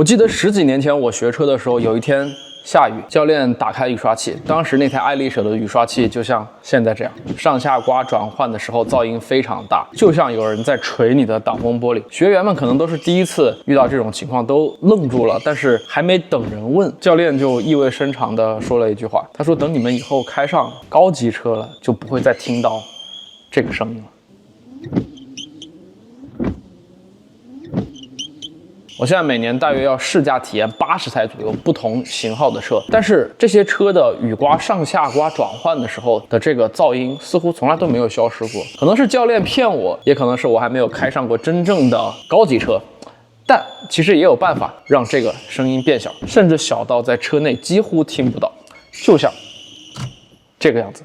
我记得10几年前我学车的时候，有一天下雨，教练打开雨刷器，当时那台爱丽舍的雨刷器就像现在这样，上下刮转换的时候噪音非常大，就像有人在捶你的挡风玻璃。学员们可能都是第一次遇到这种情况，都愣住了，但是还没等人问，教练就意味深长地说了一句话，他说等你们以后开上高级车了，就不会再听到这个声音了。我现在每年大约要试驾体验80台左右不同型号的车，但是这些车的雨刮上下刮转换的时候的这个噪音似乎从来都没有消失过，可能是教练骗我，也可能是我还没有开上过真正的高级车，但其实也有办法让这个声音变小，甚至小到在车内几乎听不到，就像这个样子。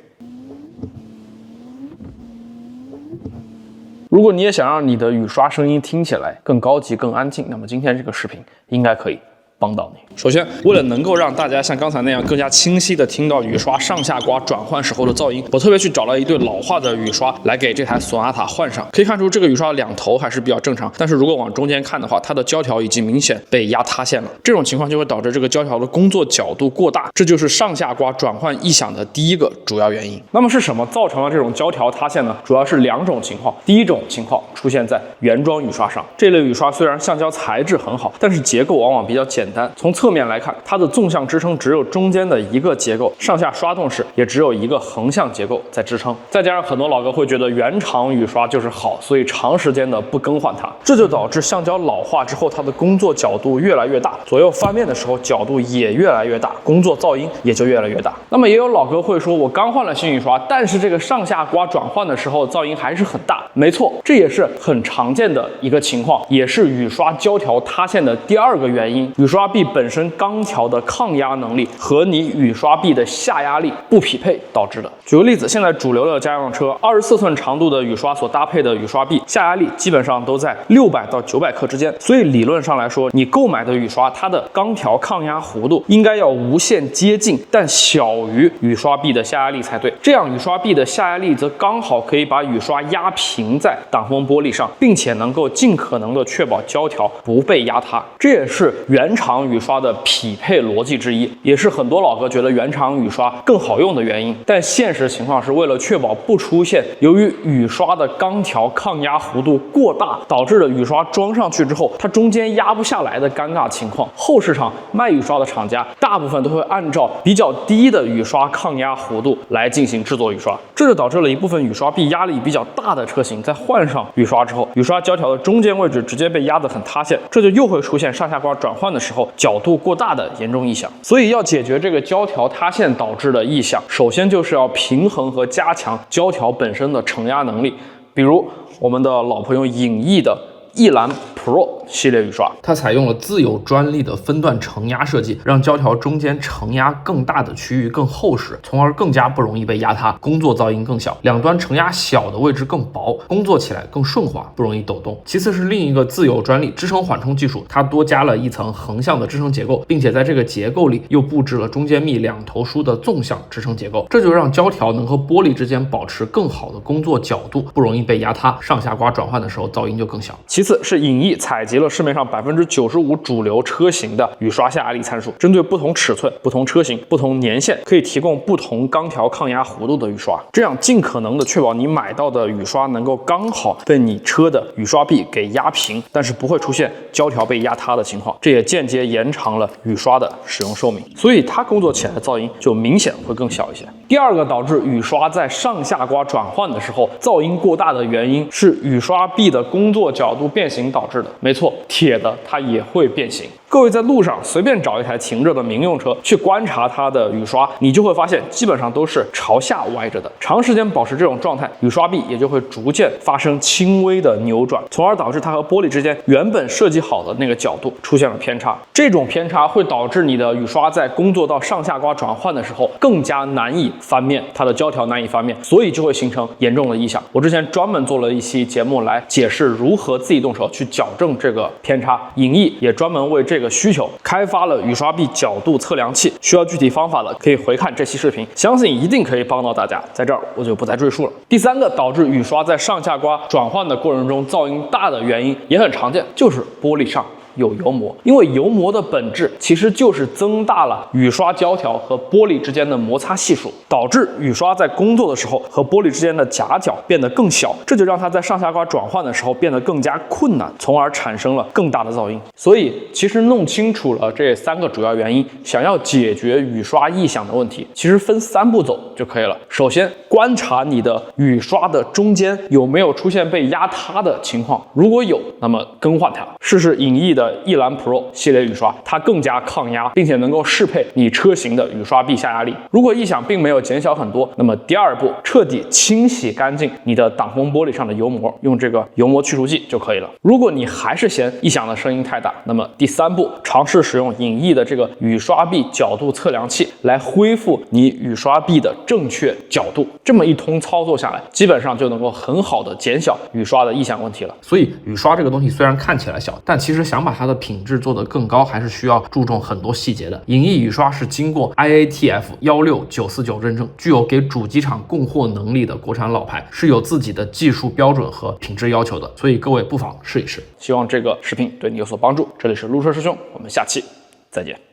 如果你也想让你的雨刷声音听起来更高级、更安静，那么今天这个视频应该可以帮到你。首先，为了能够让大家像刚才那样更加清晰地听到雨刷上下刮转换时候的噪音，我特别去找了一对老化的雨刷来给这台索纳塔换上。可以看出这个雨刷两头还是比较正常，但是如果往中间看的话，它的胶条已经明显被压塌陷了。这种情况就会导致这个胶条的工作角度过大，这就是上下刮转换异响的第一个主要原因。那么是什么造成了这种胶条塌陷呢？主要是2种情况。第一种情况出现在原装雨刷上，这类雨刷虽然橡胶材质很好，但是结构往往比较简单。从侧面来看，它的纵向支撑只有中间的一个结构，上下刷动时也只有一个横向结构在支撑。再加上很多老哥会觉得原厂雨刷就是好，所以长时间的不更换它，这就导致橡胶老化之后，它的工作角度越来越大，左右翻面的时候角度也越来越大，工作噪音也就越来越大。那么也有老哥会说，我刚换了新雨刷，但是这个上下刮转换的时候噪音还是很大。没错，这也是很常见的一个情况，也是雨刷胶条塌陷的第2个原因。雨刷臂本身钢条的抗压能力和你雨刷臂的下压力不匹配导致的。举个例子，现在主流的家用车24寸长度的雨刷所搭配的雨刷臂下压力基本上都在600到900克之间，所以理论上来说，你购买的雨刷它的钢条抗压弧度应该要无限接近但小于雨刷臂的下压力才对，这样雨刷臂的下压力则刚好可以把雨刷压平在挡风玻璃上，并且能够尽可能的确保胶条不被压塌，这也是原厂雨刷的匹配逻辑之一，也是很多老哥觉得原厂雨刷更好用的原因。但现实情况是，为了确保不出现由于雨刷的钢条抗压弧度过大导致的雨刷装上去之后它中间压不下来的尴尬情况，后市场卖雨刷的厂家大部分都会按照比较低的雨刷抗压弧度来进行制作雨刷，这就导致了一部分雨刷臂压力比较大的车型在换上雨刷之后，雨刷胶条的中间位置直接被压得很塌陷，这就又会出现上下刮转换的时候角度过大的严重异响。所以要解决这个胶条塌陷导致的异响，首先就是要平衡和加强胶条本身的承压能力。比如我们的老朋友影艺的艺蓝 Pro 系列雨刷，它采用了自有专利的分段承压设计，让胶条中间承压更大的区域更厚实，从而更加不容易被压塌，工作噪音更小。两端承压小的位置更薄，工作起来更顺滑，不容易抖动。其次是另一个自有专利支撑缓冲技术，它多加了一层横向的支撑结构，并且在这个结构里又布置了中间密2头梳的纵向支撑结构，这就让胶条能和玻璃之间保持更好的工作角度，不容易被压塌，上下刮转换的时候噪音就更小。其次是影艺采集了市面上95%主流车型的雨刷下压力参数，针对不同尺寸、不同车型、不同年限，可以提供不同钢条抗压弧度的雨刷，这样尽可能的确保你买到的雨刷能够刚好被你车的雨刷臂给压平，但是不会出现胶条被压塌的情况，这也间接延长了雨刷的使用寿命，所以它工作起来的噪音就明显会更小一些。第2个导致雨刷在上下刮转换的时候噪音过大的原因是雨刷臂的工作角度变形导致的。没错，铁的它也会变形。各位在路上随便找一台停着的民用车去观察它的雨刷，你就会发现基本上都是朝下歪着的。长时间保持这种状态，雨刷臂也就会逐渐发生轻微的扭转，从而导致它和玻璃之间原本设计好的那个角度出现了偏差。这种偏差会导致你的雨刷在工作到上下刮转换的时候更加难以翻面，它的胶条难以翻面，所以就会形成严重的异响。我之前专门做了一期节目来解释如何自己动手去矫正这个偏差，影艺也专门为这个需求开发了雨刷臂角度测量器，需要具体方法的可以回看这期视频，相信一定可以帮到大家，在这儿我就不再赘述了。第3个导致雨刷在上下刮转换的过程中噪音大的原因也很常见，就是玻璃上有油膜，因为油膜的本质其实就是增大了雨刷胶条和玻璃之间的摩擦系数，导致雨刷在工作的时候和玻璃之间的夹角变得更小，这就让它在上下刮转换的时候变得更加困难，从而产生了更大的噪音。所以其实弄清楚了这3个主要原因，想要解决雨刷异响的问题，其实分3步走就可以了。首先，观察你的雨刷的中间有没有出现被压塌的情况，如果有，那么更换它。试试影艺的一蓝 Pro 系列雨刷，它更加抗压，并且能够适配你车型的雨刷臂下压力。如果异响并没有减小很多，那么第2步，彻底清洗干净你的挡风玻璃上的油膜，用这个油膜去除剂就可以了。如果你还是嫌异响的声音太大，那么第3步，尝试使用影艺的这个雨刷臂角度测量器来恢复你雨刷臂的正确角度。这么一通操作下来，基本上就能够很好的减小雨刷的异响问题了。所以雨刷这个东西虽然看起来小，但其实想把它的品质做得更高，还是需要注重很多细节的。影艺雨刷是经过 IATF 16949认证，具有给主机厂供货能力的国产老牌，是有自己的技术标准和品质要求的，所以各位不妨试一试。希望这个视频对你有所帮助。这里是路车师兄，我们下期再见。